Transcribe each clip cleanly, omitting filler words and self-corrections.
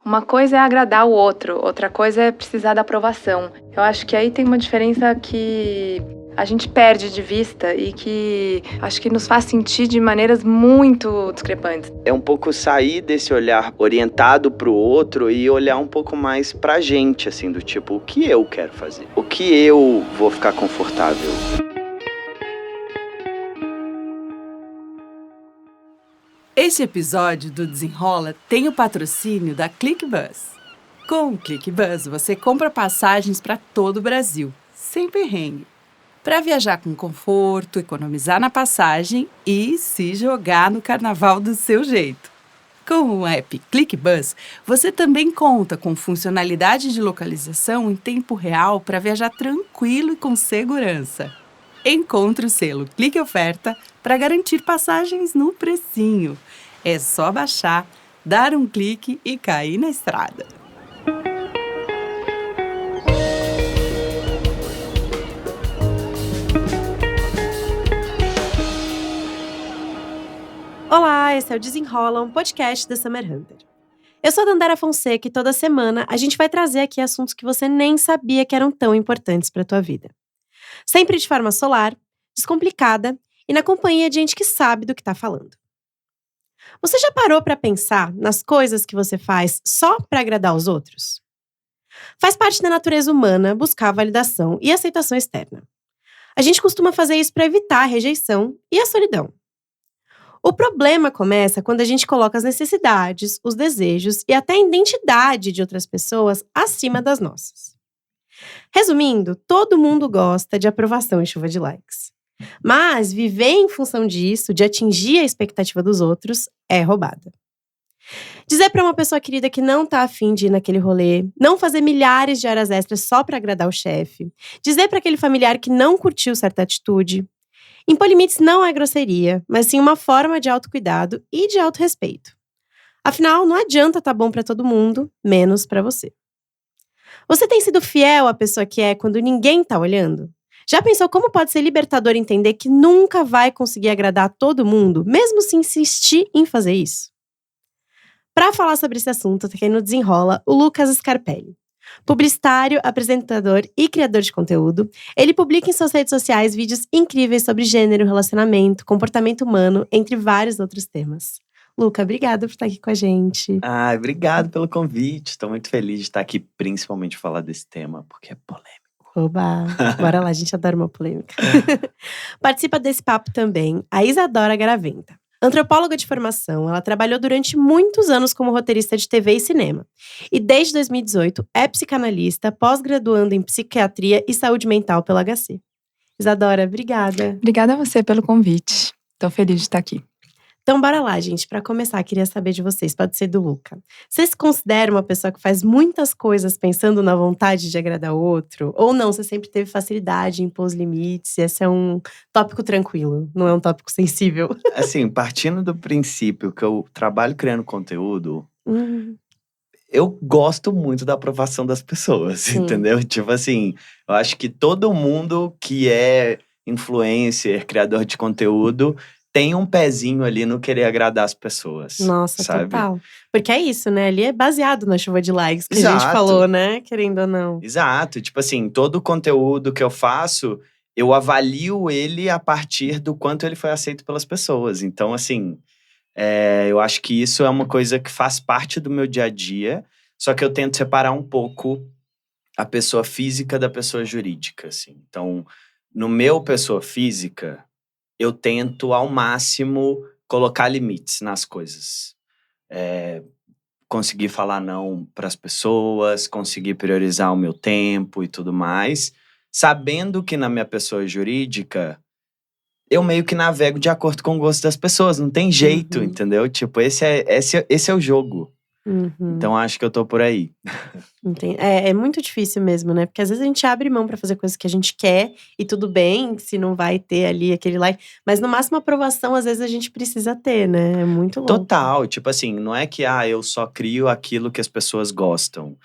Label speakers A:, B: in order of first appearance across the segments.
A: Uma coisa é agradar o outro, outra coisa é precisar da aprovação. Eu acho que aí tem uma diferença que a gente perde de vista e que acho que nos faz sentir de maneiras muito discrepantes.
B: É um pouco sair desse olhar orientado pro outro e olhar um pouco mais pra gente, assim, do tipo, o que eu quero fazer? O que eu vou ficar confortável?
C: Este episódio do Desenrola tem o patrocínio da ClickBus. Com o ClickBus, você compra passagens para todo o Brasil, sem perrengue. Para viajar com conforto, economizar na passagem e se jogar no carnaval do seu jeito. Com o app ClickBus, você também conta com funcionalidade de localização em tempo real para viajar tranquilo e com segurança. Encontre o selo Clique Oferta para garantir passagens no precinho. É só baixar, dar um clique e cair na estrada.
D: Olá, esse é o Desenrola, um podcast da Summer Hunter. Eu sou a Dandara Fonseca e toda semana a gente vai trazer aqui assuntos que você nem sabia que eram tão importantes para a tua vida. Sempre de forma solar, descomplicada e na companhia de gente que sabe do que está falando. Você já parou para pensar nas coisas que você faz só para agradar os outros? Faz parte da natureza humana buscar validação e aceitação externa. A gente costuma fazer isso para evitar a rejeição e a solidão. O problema começa quando a gente coloca as necessidades, os desejos e até a identidade de outras pessoas acima das nossas. Resumindo, todo mundo gosta de aprovação e chuva de likes. Mas viver em função disso, de atingir a expectativa dos outros, é roubada. Dizer para uma pessoa querida que não tá afim de ir naquele rolê, não fazer milhares de horas extras só para agradar o chefe, dizer para aquele familiar que não curtiu certa atitude. Impor limites não é grosseria, mas sim uma forma de autocuidado e de autorrespeito. Afinal, não adianta tá bom para todo mundo, menos para você. Você tem sido fiel à pessoa que é quando ninguém tá olhando? Já pensou como pode ser libertador entender que nunca vai conseguir agradar todo mundo, mesmo se insistir em fazer isso? Para falar sobre esse assunto, tá aqui no Desenrola o Lucas Scarpelli. Publicitário, apresentador e criador de conteúdo, ele publica em suas redes sociais vídeos incríveis sobre gênero, relacionamento, comportamento humano, entre vários outros temas. Luca, obrigada por estar aqui com a gente.
B: Obrigado pelo convite. Estou muito feliz de estar aqui, principalmente falar desse tema, porque é polêmico.
D: Oba, bora lá, a gente adora uma polêmica. Participa desse papo também a Isadora Garaventa. Antropóloga de formação, ela trabalhou durante muitos anos como roteirista de TV e cinema. E desde 2018 é psicanalista, pós-graduando em psiquiatria e saúde mental pela HC. Isadora, obrigada.
A: Obrigada a você pelo convite. Estou feliz de estar aqui.
D: Então bora lá, gente. Para começar, queria saber de vocês, pode ser do Luca. Você se considera uma pessoa que faz muitas coisas pensando na vontade de agradar o outro? Ou não, você sempre teve facilidade em impor os limites? Esse é um tópico tranquilo, não é um tópico sensível.
B: Assim, partindo do princípio que eu trabalho criando conteúdo, eu gosto muito da aprovação das pessoas,
D: Sim.
B: entendeu? Tipo assim, eu acho que todo mundo que é influencer, criador de conteúdo, tem um pezinho ali no querer agradar as pessoas.
D: Nossa,
B: sabe?
D: total. Porque é isso, né? Ali é baseado na chuva de likes que a gente
B: Exato.
D: falou, né? Querendo ou não.
B: Exato. Tipo assim, todo o conteúdo que eu faço, eu avalio ele a partir do quanto ele foi aceito pelas pessoas. Então, assim, eu acho que isso é uma coisa que faz parte do meu dia a dia, só que eu tento separar um pouco a pessoa física da pessoa jurídica, assim. Então, no meu pessoa física, eu tento ao máximo colocar limites nas coisas. Conseguir falar não para as pessoas, conseguir priorizar o meu tempo e tudo mais, sabendo que na minha pessoa jurídica eu meio que navego de acordo com o gosto das pessoas, não tem jeito, entendeu? Tipo, esse é o jogo. Então acho que eu tô por aí.
D: É muito difícil mesmo, né? Porque às vezes a gente abre mão pra fazer coisas que a gente quer e tudo bem se não vai ter ali aquele like. Mas no máximo aprovação, às vezes a gente precisa ter, né? É muito louco.
B: Total, tipo assim, não é que eu só crio aquilo que as pessoas gostam.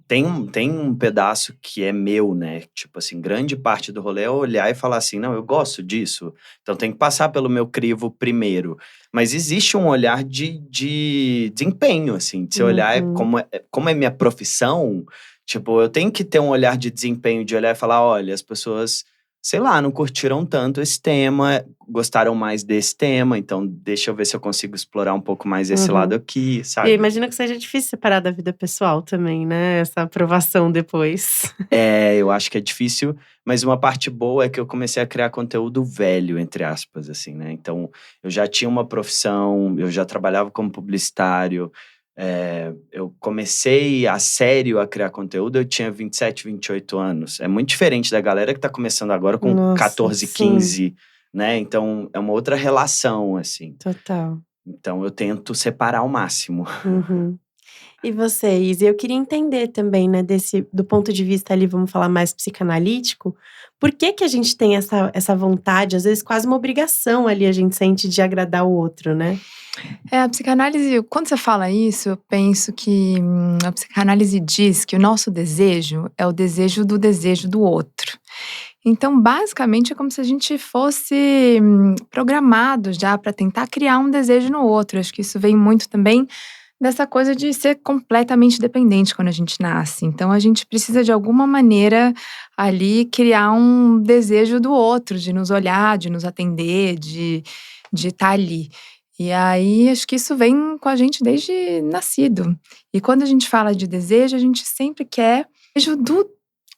B: tem um pedaço que é meu, né? Tipo assim, grande parte do rolê é olhar e falar assim, não, eu gosto disso, então tem que passar pelo meu crivo primeiro. Mas existe um olhar de desempenho, assim, de você olhar como é minha profissão, tipo, eu tenho que ter um olhar de desempenho, de olhar e falar, olha, as pessoas, sei lá, não curtiram tanto esse tema, gostaram mais desse tema, então deixa eu ver se eu consigo explorar um pouco mais esse lado aqui,
D: E
B: sabe?
D: eu imagino que seja difícil separar da vida pessoal também, né? Essa aprovação depois.
B: Eu acho que é difícil, mas uma parte boa é que eu comecei a criar conteúdo velho, entre aspas, assim, né? Então, eu já tinha uma profissão, eu já trabalhava como publicitário, eu comecei a sério a criar conteúdo, eu tinha 27, 28 anos. É muito diferente da galera que tá começando agora com
D: Nossa,
B: 14,
D: sim.
B: 15, né? Então, é uma outra relação, assim.
D: Total.
B: Então, eu tento separar ao máximo.
D: E você, Izzy, eu queria entender também, né, do ponto de vista ali, vamos falar mais psicanalítico, por que que a gente tem essa vontade, às vezes quase uma obrigação ali, a gente sente de agradar o outro, né?
A: A psicanálise, quando você fala isso, eu penso que a psicanálise diz que o nosso desejo é o desejo do outro. Então, basicamente, é como se a gente fosse programado já para tentar criar um desejo no outro. Acho que isso vem muito também dessa coisa de ser completamente dependente quando a gente nasce. Então, a gente precisa, de alguma maneira, ali criar um desejo do outro, de nos olhar, de nos atender, de estar ali. E aí, acho que isso vem com a gente desde nascido. E quando a gente fala de desejo, a gente sempre quer o desejo do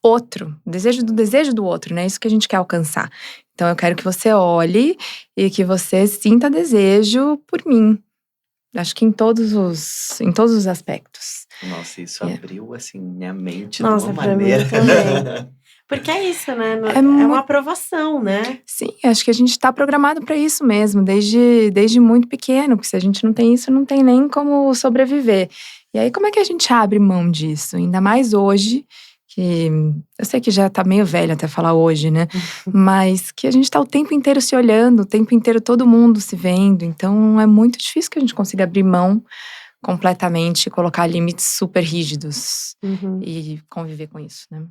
A: outro, o desejo do outro, né? Isso que a gente quer alcançar. Então, eu quero que você olhe e que você sinta desejo por mim. Acho que em todos os aspectos.
B: Nossa, isso abriu, assim, minha mente
D: Nossa,
B: de uma
D: pra mim
B: maneira.
D: também. Porque é isso, né? É uma aprovação, né?
A: Sim, acho que a gente está programado para isso mesmo, desde muito pequeno, porque se a gente não tem isso, não tem nem como sobreviver. E aí, como é que a gente abre mão disso? Ainda mais hoje, que eu sei que já tá meio velho até falar hoje, né? Mas que a gente tá o tempo inteiro se olhando, o tempo inteiro todo mundo se vendo. Então, é muito difícil que a gente consiga abrir mão completamente, colocar limites super rígidos e conviver com isso, né?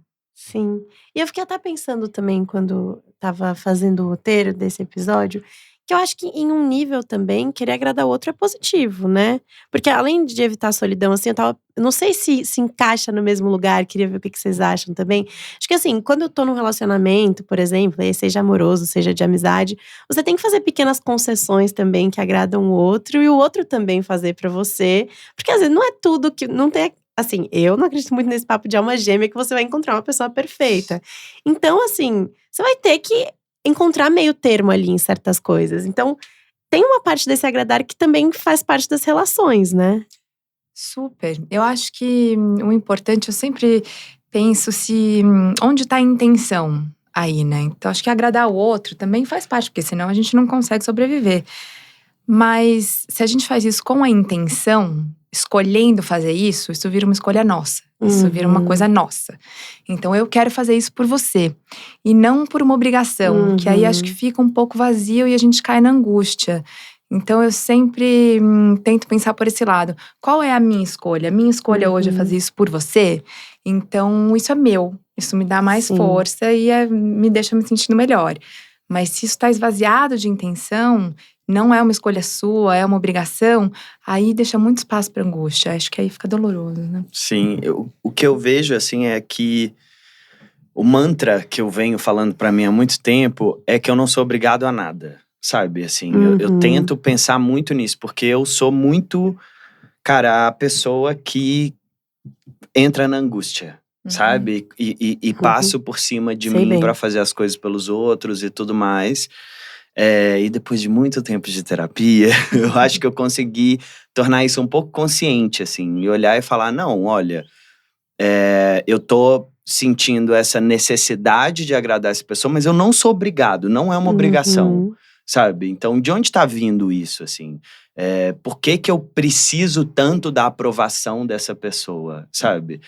D: Sim. E eu fiquei até pensando também, quando estava fazendo o roteiro desse episódio, que eu acho que em um nível também, querer agradar o outro é positivo, né? Porque além de evitar a solidão, assim, eu não sei se encaixa no mesmo lugar, queria ver o que vocês acham também. Acho que assim, quando eu tô num relacionamento, por exemplo, seja amoroso, seja de amizade, você tem que fazer pequenas concessões também que agradam o outro e o outro também fazer pra você. Porque às vezes não é tudo que. Não tem. Assim, eu não acredito muito nesse papo de alma gêmea que você vai encontrar uma pessoa perfeita. Então, assim, você vai ter que encontrar meio termo ali em certas coisas. Então, tem uma parte desse agradar que também faz parte das relações, né?
A: Super. Eu acho que o importante, eu sempre penso onde está a intenção aí, né? Então, acho que agradar o outro também faz parte, porque senão a gente não consegue sobreviver. Mas se a gente faz isso com a intenção, escolhendo fazer isso vira uma escolha nossa. Isso vira uma coisa nossa. Então, eu quero fazer isso por você. E não por uma obrigação, que aí acho que fica um pouco vazio e a gente cai na angústia. Então, eu sempre tento pensar por esse lado. Qual é a minha escolha? A minha escolha hoje é fazer isso por você? Então, isso é meu. Isso me dá mais força e me deixa me sentindo melhor. Mas se isso está esvaziado de intenção, não é uma escolha sua, é uma obrigação, aí deixa muito espaço para angústia. Acho que aí fica doloroso, né?
B: Sim, o que eu vejo, assim, é que o mantra que eu venho falando pra mim há muito tempo é que eu não sou obrigado a nada, sabe? Assim, eu tento pensar muito nisso, porque eu sou muito, cara, a pessoa que entra na angústia, sabe? E passo por cima de mim pra fazer as coisas pelos outros e tudo mais. E depois de muito tempo de terapia, eu acho que eu consegui tornar isso um pouco consciente, assim. E olhar e falar, não, olha, eu tô sentindo essa necessidade de agradar essa pessoa, mas eu não sou obrigado, não é uma obrigação, sabe? Então, de onde tá vindo isso, assim? Por que eu preciso tanto da aprovação dessa pessoa, sabe?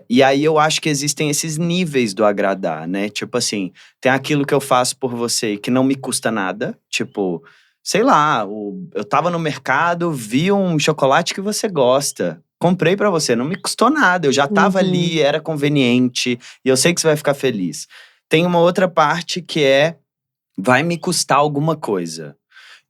B: E aí eu acho que existem esses níveis do agradar, né? Tipo assim, tem aquilo que eu faço por você que não me custa nada. Tipo, sei lá, eu tava no mercado, vi um chocolate que você gosta. comprei pra você, não me custou nada. Eu já tava ali, era conveniente. E eu sei que você vai ficar feliz. Tem uma outra parte que vai me custar alguma coisa.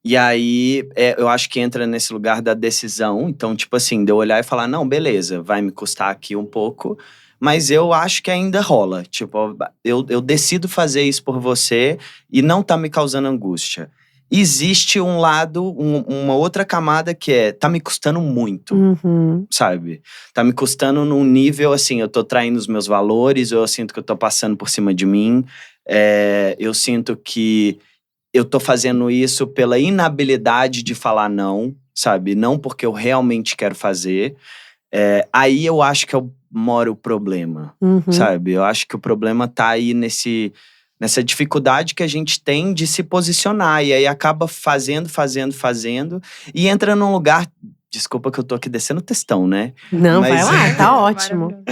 B: E aí, eu acho que entra nesse lugar da decisão. Então, tipo assim, de eu olhar e falar, não, beleza, vai me custar aqui um pouco. Mas eu acho que ainda rola. Tipo, eu decido fazer isso por você e não tá me causando angústia. Existe um lado, uma outra camada que tá me custando muito, sabe? Tá me custando num nível, assim, eu tô traindo os meus valores, eu sinto que eu tô passando por cima de mim. Eu sinto que eu tô fazendo isso pela inabilidade de falar não, sabe? Não porque eu realmente quero fazer. Aí eu acho que mora o problema, sabe? Eu acho que o problema tá aí nessa dificuldade que a gente tem de se posicionar. E aí acaba fazendo, e entra num lugar… Desculpa que eu tô aqui descendo textão, né?
D: Não,
B: Mas,
D: vai lá, tá ótimo.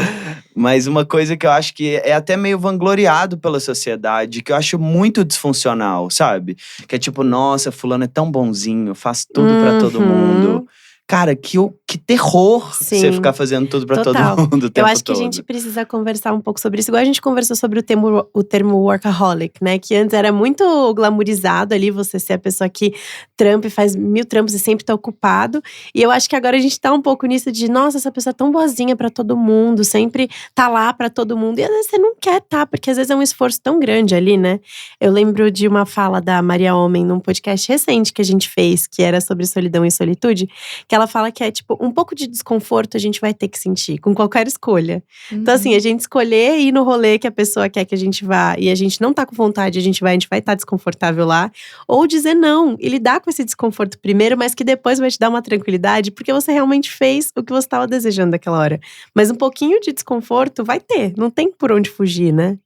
B: Mas uma coisa que eu acho que é até meio vangloriado pela sociedade, que eu acho muito disfuncional, sabe? Que é tipo, nossa, fulano é tão bonzinho, faz tudo pra todo mundo. Cara, que terror você ficar fazendo tudo pra todo mundo o tempo todo.
D: Eu acho que a gente precisa conversar um pouco sobre isso. Igual a gente conversou sobre o termo workaholic, né? Que antes era muito glamourizado ali, você ser a pessoa que trampa e faz 1000 trampos e sempre tá ocupado. E eu acho que agora a gente tá um pouco nisso de, nossa, essa pessoa é tão boazinha pra todo mundo, sempre tá lá pra todo mundo. E às vezes você não quer tá, porque às vezes é um esforço tão grande ali, né? Eu lembro de uma fala da Maria Homem num podcast recente que a gente fez, que era sobre solidão e solitude, que ela fala que é tipo, um pouco de desconforto a gente vai ter que sentir com qualquer escolha. Então assim, a gente escolher ir no rolê que a pessoa quer que a gente vá e a gente não tá com vontade, a gente vai estar desconfortável lá. Ou dizer não e lidar com esse desconforto primeiro, mas que depois vai te dar uma tranquilidade, porque você realmente fez o que você estava desejando naquela hora. Mas um pouquinho de desconforto vai ter, não tem por onde fugir, né?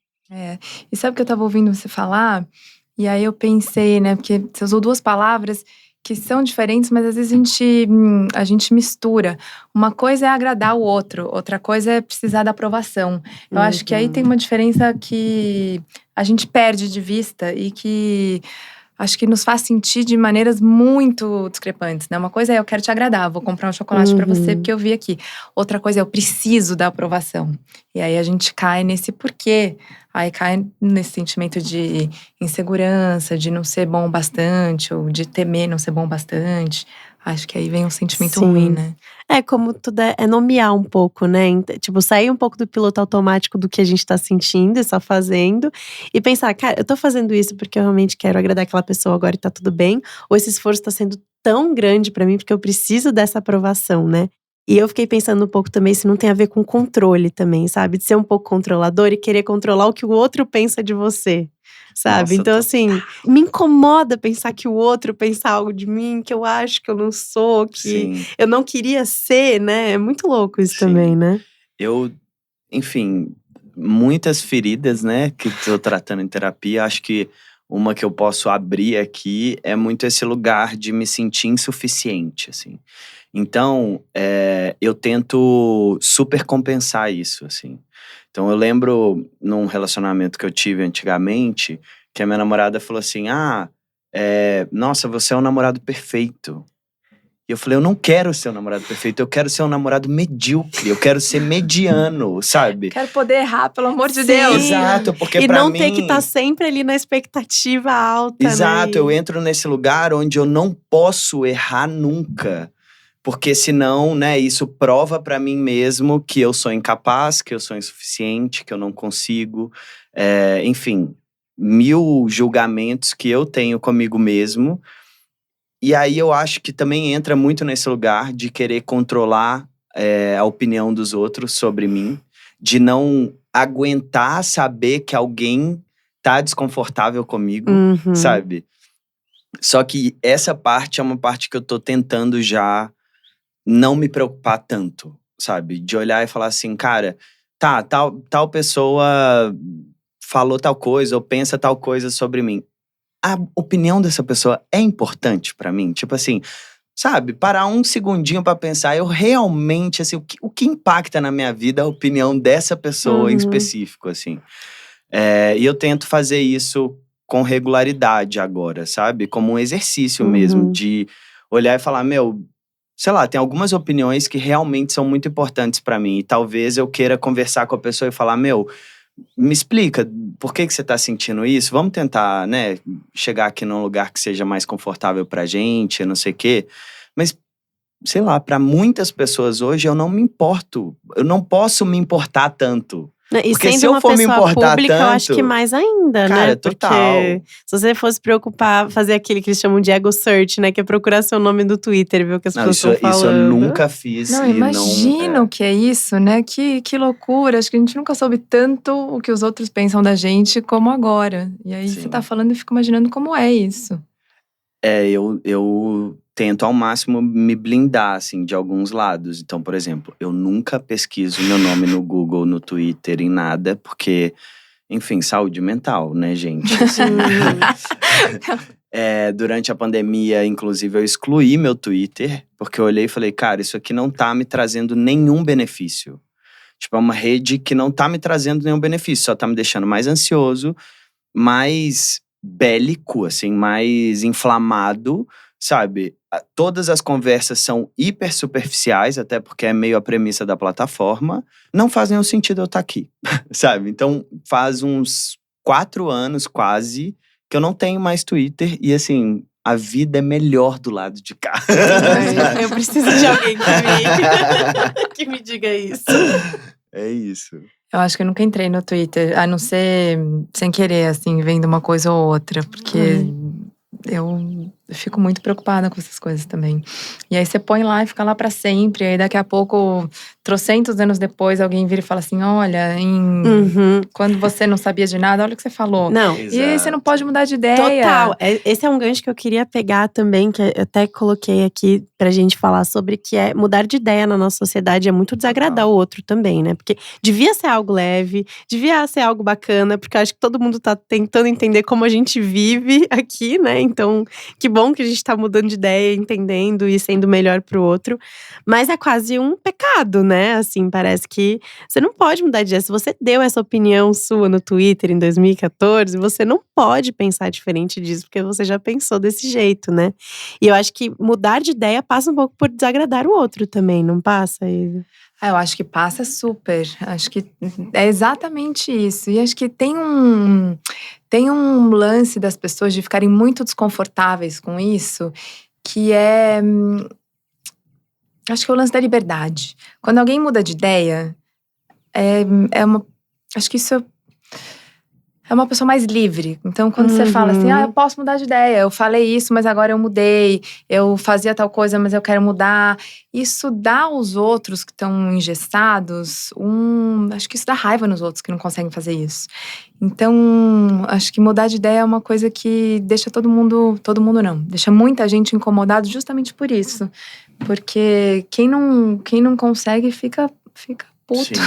A: E sabe o que eu tava ouvindo você falar? E aí eu pensei, né, porque você usou 2 palavras que são diferentes, mas às vezes a gente mistura. Uma coisa é agradar o outro, outra coisa é precisar da aprovação. Eu acho que aí tem uma diferença que a gente perde de vista e que acho que nos faz sentir de maneiras muito discrepantes, né? Uma coisa é eu quero te agradar, vou comprar um chocolate pra você porque eu vi aqui. Outra coisa é eu preciso da aprovação. E aí a gente cai nesse porquê. Aí cai nesse sentimento de insegurança, de não ser bom bastante, ou de temer não ser bom bastante. Acho que aí vem um sentimento ruim, né?
D: Como tudo é nomear um pouco, né? Tipo, sair um pouco do piloto automático do que a gente tá sentindo e só fazendo. E pensar, cara, eu tô fazendo isso porque eu realmente quero agradar aquela pessoa agora e tá tudo bem. Ou esse esforço tá sendo tão grande pra mim porque eu preciso dessa aprovação, né? E eu fiquei pensando um pouco também se não tem a ver com controle também, sabe? De ser um pouco controlador e querer controlar o que o outro pensa de você, sabe?
B: Nossa,
D: então assim, me incomoda pensar que o outro pensa algo de mim, que eu acho que eu não sou, que eu não queria ser, né? É muito louco isso também, né?
B: Enfim, muitas feridas, né, que tô tratando em terapia. Acho que uma que eu posso abrir aqui é muito esse lugar de me sentir insuficiente, assim. Então, eu tento super compensar isso, assim. Então, eu lembro num relacionamento que eu tive antigamente, que a minha namorada falou assim, nossa, você é um namorado perfeito. E eu falei, eu não quero ser um namorado perfeito, eu quero ser um namorado medíocre, eu quero ser mediano, sabe?
A: Quero poder errar, pelo amor de Deus.
B: Exato, porque
D: e
B: pra
D: não
B: mim…
D: ter que estar sempre ali na expectativa alta,
B: Exato,
D: né?
B: eu entro nesse lugar onde eu não posso errar nunca. Porque senão, né, isso prova pra mim mesmo que eu sou incapaz, que eu sou insuficiente, que eu não consigo. Enfim, 1000 julgamentos que eu tenho comigo mesmo. E aí eu acho que também entra muito nesse lugar de querer controlar a opinião dos outros sobre mim. De não aguentar saber que alguém tá desconfortável comigo, sabe? Só que essa parte é uma parte que eu tô tentando já não me preocupar tanto, sabe? De olhar e falar assim, cara, tal pessoa falou tal coisa ou pensa tal coisa sobre mim. A opinião dessa pessoa é importante pra mim? Tipo assim, sabe? Parar um segundinho pra pensar, eu realmente, assim, o que impacta na minha vida a opinião dessa pessoa em específico, assim. E eu tento fazer isso com regularidade agora, sabe? Como um exercício mesmo, de olhar e falar, meu… sei lá, tem algumas opiniões que realmente são muito importantes pra mim. E talvez eu queira conversar com a pessoa e falar, me explica, por que você tá sentindo isso? Vamos tentar, né, chegar aqui num lugar que seja mais confortável pra gente, não sei o quê. Mas, sei lá, pra muitas pessoas hoje eu não me importo. Eu não posso me importar tanto.
D: E
B: Porque
D: sendo
B: se eu
D: uma
B: for me
D: pessoa
B: importar
D: pública, eu acho
B: tanto,
D: que mais ainda,
B: cara,
D: né?
B: total.
D: Porque se você fosse preocupar, fazer aquele que eles chamam de ego search, né? Que é procurar seu nome do Twitter, ver o que as
B: Não,
D: pessoas estão
B: isso eu
D: falando.
B: nunca fiz.
A: Não,
B: e
A: imagina o que é isso, né? Que loucura. Acho que a gente nunca soube tanto o que os outros pensam da gente como agora. E aí
B: Sim.
A: você tá falando e eu fico imaginando como é isso.
B: Eu tento ao máximo me blindar, assim, de alguns lados. Então, por exemplo, eu nunca pesquiso meu nome no Google, no Twitter, em nada, porque, enfim, saúde mental, né, gente? Assim, durante a pandemia, inclusive, eu excluí meu Twitter, porque eu olhei e falei, cara, isso aqui não tá me trazendo nenhum benefício. Tipo, é uma rede que não tá me trazendo nenhum benefício, só tá me deixando mais ansioso, mais bélico, assim, mais inflamado, sabe? Todas as conversas são hiper superficiais, até porque é meio a premissa da plataforma. Não faz nenhum sentido eu estar aqui, sabe? Então, faz uns 4 anos, quase, que eu não tenho mais Twitter. E, assim, a vida é melhor do lado de cá.
D: Eu preciso de alguém que me diga isso.
B: É isso.
A: Eu acho que eu nunca entrei no Twitter, a não ser sem querer, assim, vendo uma coisa ou outra. Porque eu fico muito preocupada com essas coisas também. E aí você põe lá e fica lá pra sempre. E aí daqui a pouco, trocentos anos depois, alguém vira e fala assim, olha, quando você não sabia de nada, olha o que você falou.
D: Não.
A: E aí você não pode mudar de ideia.
D: Total. Esse é um gancho que eu queria pegar também, que eu até coloquei aqui pra gente falar sobre, que é mudar de ideia na nossa sociedade é muito desagradar o outro também, né? Porque devia ser algo leve, devia ser algo bacana, porque eu acho que todo mundo tá tentando entender como a gente vive aqui, né? Então, que bom que a gente tá mudando de ideia, entendendo e sendo melhor pro outro. Mas é quase um pecado, né? Assim, parece que você não pode mudar de ideia. Se você deu essa opinião sua no Twitter em 2014, você não pode pensar diferente disso, porque você já pensou desse jeito, né? E eu acho que mudar de ideia passa um pouco por desagradar o outro também, não passa, Isa?
A: Eu acho que passa super. Acho que é exatamente isso. E acho que tem um lance das pessoas de ficarem muito desconfortáveis com isso, que é… acho que é o lance da liberdade. Quando alguém muda de ideia, acho que isso é uma pessoa mais livre. Então, quando você fala assim, eu posso mudar de ideia. Eu falei isso, mas agora eu mudei. Eu fazia tal coisa, mas eu quero mudar. Isso dá aos outros que estão engessados acho que isso dá raiva nos outros que não conseguem fazer isso. Então, acho que mudar de ideia é uma coisa que deixa todo mundo não. Deixa muita gente incomodado justamente por isso. Porque quem não consegue fica puto.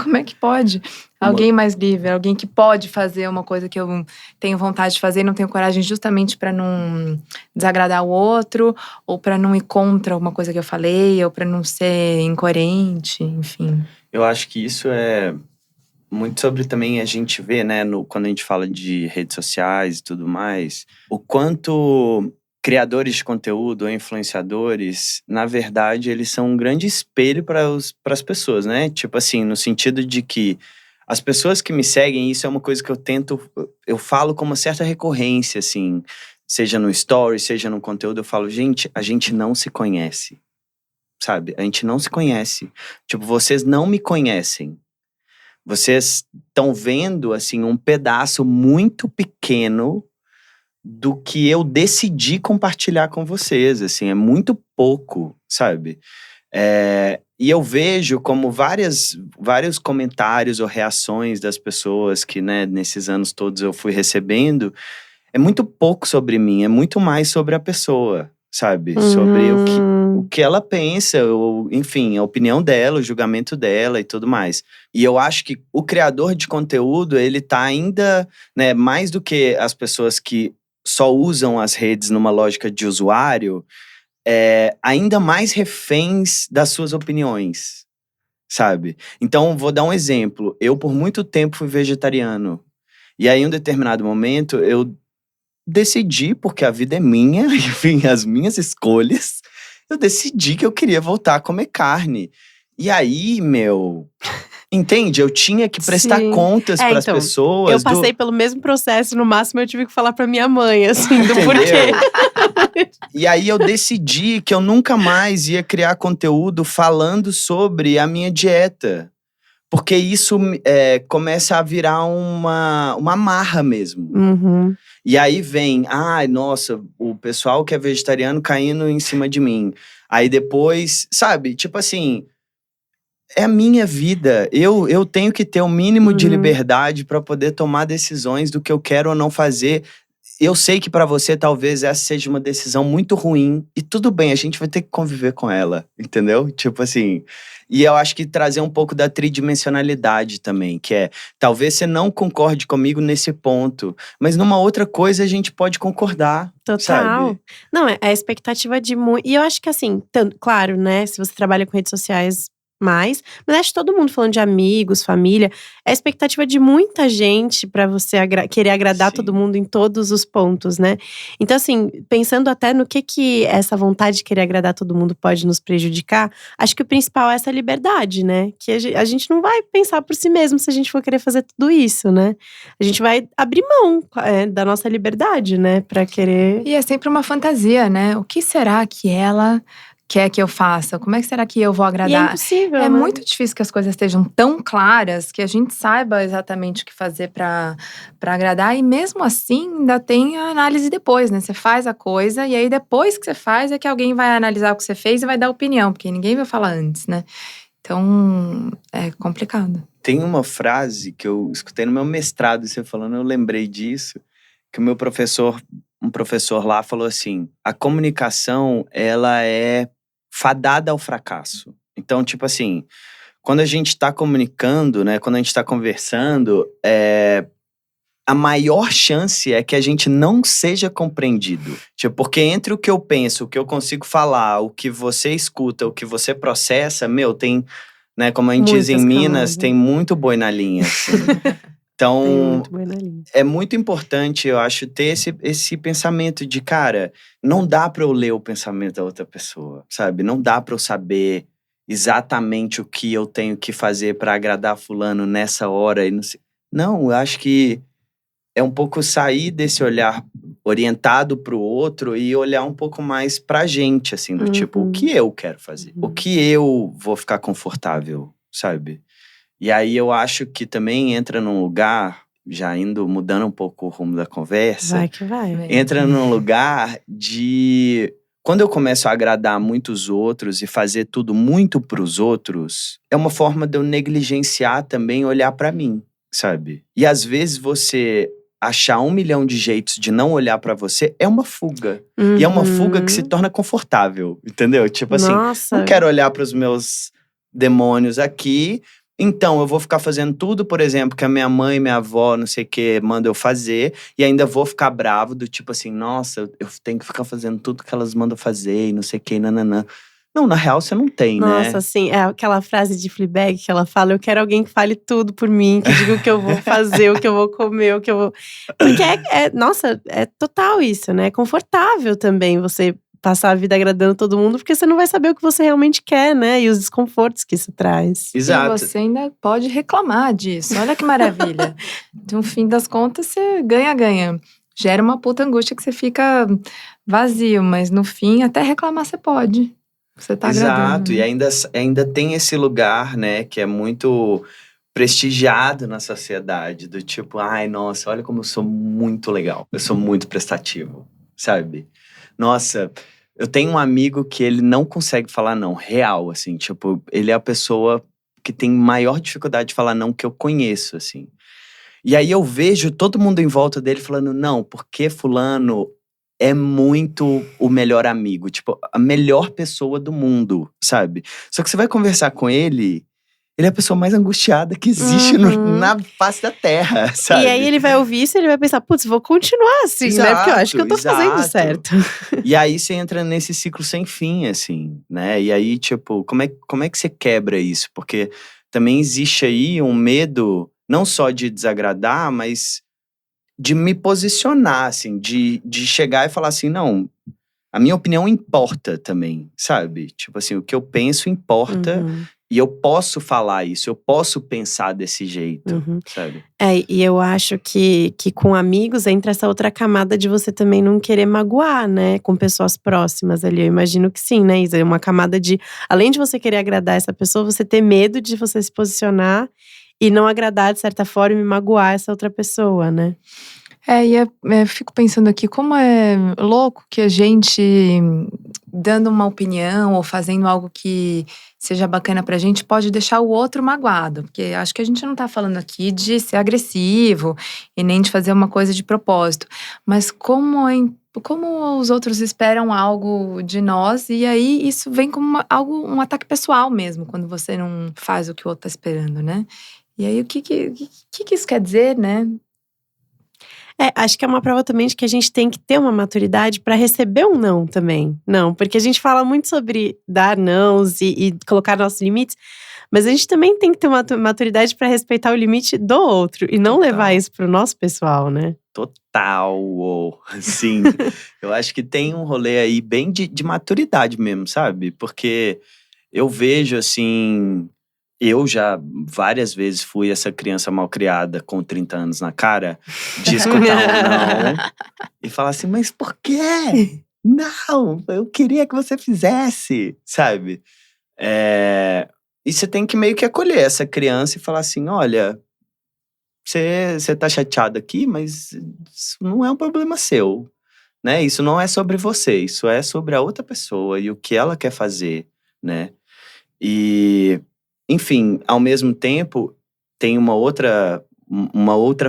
A: Como é que pode? Alguém mais livre, alguém que pode fazer uma coisa que eu tenho vontade de fazer e não tenho coragem, justamente para não desagradar o outro, ou para não ir contra alguma coisa que eu falei, ou para não ser incoerente, enfim.
B: Eu acho que isso é muito sobre também a gente ver, né, quando a gente fala de redes sociais e tudo mais, o quanto criadores de conteúdo ou influenciadores, na verdade, eles são um grande espelho para as pessoas, né? Tipo assim, no sentido de que as pessoas que me seguem, isso é uma coisa que eu falo com uma certa recorrência, assim, seja no story, seja no conteúdo, eu falo, gente, a gente não se conhece, sabe? A gente não se conhece. Tipo, vocês não me conhecem. Vocês estão vendo, assim, um pedaço muito pequeno do que eu decidi compartilhar com vocês, assim, é muito pouco, sabe? E eu vejo como vários comentários ou reações das pessoas que, né, nesses anos todos eu fui recebendo, é muito pouco sobre mim, é muito mais sobre a pessoa, sabe? Sobre o que ela pensa, ou, enfim, a opinião dela, o julgamento dela e tudo mais. E eu acho que o criador de conteúdo, ele tá ainda, né, mais do que as pessoas que só usam as redes numa lógica de usuário, ainda mais reféns das suas opiniões, sabe? Então, vou dar um exemplo. Eu, por muito tempo, fui vegetariano. E aí, em um determinado momento, eu decidi, porque a vida é minha, enfim, as minhas escolhas, eu decidi que eu queria voltar a comer carne. E aí, entende? Eu tinha que prestar
D: Sim.
B: contas para as
D: então,
B: pessoas.
D: Eu passei pelo mesmo processo, no máximo eu tive que falar pra minha mãe, assim, do porquê.
B: E aí eu decidi que eu nunca mais ia criar conteúdo falando sobre a minha dieta. Porque isso começa a virar uma marra mesmo.
D: Uhum.
B: E aí vem, ai, nossa, o pessoal que é vegetariano caindo em cima de mim. Aí depois, sabe, tipo assim, é a minha vida. Eu tenho que ter o mínimo de liberdade para poder tomar decisões do que eu quero ou não fazer. Eu sei que para você talvez essa seja uma decisão muito ruim. E tudo bem, a gente vai ter que conviver com ela, entendeu? Tipo assim. E eu acho que trazer um pouco da tridimensionalidade também, que é, talvez você não concorde comigo nesse ponto, mas numa outra coisa a gente pode concordar.
D: Total.
B: Sabe?
D: Não, é a expectativa de muito. E eu acho que assim, claro, né? Se você trabalha com redes sociais mas acho que todo mundo falando de amigos, família, é a expectativa de muita gente pra você querer agradar todo mundo em todos os pontos, né? Então, assim, pensando até no que essa vontade de querer agradar todo mundo pode nos prejudicar, acho que o principal é essa liberdade, né? Que a gente não vai pensar por si mesmo se a gente for querer fazer tudo isso, né? A gente vai abrir mão da nossa liberdade, né? Pra querer…
A: E é sempre uma fantasia, né? O que será que ela quer que eu faça? Como é que será que eu vou agradar?
D: E é impossível,
A: É
D: né?
A: muito difícil que as coisas estejam tão claras que a gente saiba exatamente o que fazer pra agradar. E mesmo assim, ainda tem a análise depois, né? Você faz a coisa e aí depois que você faz é que alguém vai analisar o que você fez e vai dar opinião. Porque ninguém vai falar antes, né? Então, é complicado.
B: Tem uma frase que eu escutei no meu mestrado, você falando, eu lembrei disso, que o meu professor, um professor lá falou assim, a comunicação, ela é fadada ao fracasso. Então, tipo assim, quando a gente tá comunicando, né, quando a gente tá conversando, a maior chance é que a gente não seja compreendido. Tipo, porque entre o que eu penso, o que eu consigo falar, o que você escuta, o que você processa, tem, né, como a gente diz em Minas, tem muito boi na linha, assim. Então,
D: tem muito boi na linha.
B: É muito importante, eu acho, ter esse pensamento de, cara, não dá pra eu ler o pensamento da outra pessoa, sabe? Não dá pra eu saber exatamente o que eu tenho que fazer pra agradar fulano nessa hora. E não sei. Não, eu acho que é um pouco sair desse olhar orientado pro outro e olhar um pouco mais pra gente, assim, do tipo, o que eu quero fazer? O que eu vou ficar confortável, sabe? E aí eu acho que também entra num lugar, já mudando um pouco o rumo da conversa.
D: Vai que vai.
B: Entra num lugar de… Quando eu começo a agradar muitos outros e fazer tudo muito pros outros, é uma forma de eu negligenciar também olhar pra mim, sabe? E às vezes você achar 1 milhão de jeitos de não olhar pra você é uma fuga. E é uma fuga que se torna confortável, entendeu? Tipo assim, não quero olhar pros meus demônios aqui… Então, eu vou ficar fazendo tudo, por exemplo, que a minha mãe, minha avó, não sei o que, mandam eu fazer. E ainda vou ficar bravo do tipo assim, nossa, eu tenho que ficar fazendo tudo que elas mandam fazer e não sei o que, nananã. Não, na real você não tem, né?
D: Nossa, assim, é aquela frase de Fleabag que ela fala, eu quero alguém que fale tudo por mim, que diga o que eu vou fazer, o que eu vou comer, o que eu vou… Porque nossa, é total isso, né? É confortável também você passar a vida agradando todo mundo, porque você não vai saber o que você realmente quer, né? E os desconfortos que isso traz.
B: Exato.
A: E você ainda pode reclamar disso. Olha que maravilha. No fim das contas, você ganha. Gera uma puta angústia que você fica vazio, mas no fim, até reclamar você pode. Você tá agradando.
B: Exato,
A: né?
B: E ainda tem esse lugar, né, que é muito prestigiado na sociedade, do tipo, ai, nossa, olha como eu sou muito legal, eu sou muito prestativo, sabe? Nossa, eu tenho um amigo que ele não consegue falar não, real, assim, tipo, ele é a pessoa que tem maior dificuldade de falar não que eu conheço, assim. E aí eu vejo todo mundo em volta dele falando, não, porque fulano é muito o melhor amigo, tipo, a melhor pessoa do mundo, sabe? Só que você vai conversar com ele é a pessoa mais angustiada que existe na face da terra, sabe?
D: E aí ele vai ouvir isso e ele vai pensar, putz, vou continuar assim, né? Porque eu acho que eu tô fazendo certo.
B: E aí você entra nesse ciclo sem fim, assim, né? E aí, tipo, como é que você quebra isso? Porque também existe aí um medo, não só de desagradar, mas de me posicionar, assim, de chegar e falar assim, não, a minha opinião importa também, sabe? Tipo assim, o que eu penso importa e eu posso falar isso, eu posso pensar desse jeito, sabe?
D: E eu acho que com amigos entra essa outra camada de você também não querer magoar, né? Com pessoas próximas ali, eu imagino que sim, né, Isa? É uma camada de, além de você querer agradar essa pessoa, você ter medo de você se posicionar e não agradar de certa forma e magoar essa outra pessoa, né?
A: Eu fico pensando aqui, como é louco que a gente, dando uma opinião ou fazendo algo que seja bacana pra gente, pode deixar o outro magoado. Porque acho que a gente não tá falando aqui de ser agressivo e nem de fazer uma coisa de propósito. Mas como os outros esperam algo de nós, e aí isso vem como um ataque pessoal mesmo, quando você não faz o que o outro tá esperando, né? E aí o que isso quer dizer, né?
D: Acho que é uma prova também de que a gente tem que ter uma maturidade para receber um não também. Não, porque a gente fala muito sobre dar nãos e colocar nossos limites, mas a gente também tem que ter uma maturidade para respeitar o limite do outro e não levar isso pro nosso pessoal, né?
B: Total, sim. Eu acho que tem um rolê aí bem de maturidade mesmo, sabe? Porque eu vejo assim… Eu já várias vezes fui essa criança malcriada com 30 anos na cara, de escutar um não e falar assim, mas por quê? Não, eu queria que você fizesse, sabe? E você tem que meio que acolher essa criança e falar assim, olha, você tá chateado aqui, mas isso não é um problema seu, né? Isso não é sobre você, isso é sobre a outra pessoa e o que ela quer fazer, né? Enfim, ao mesmo tempo, tem uma outra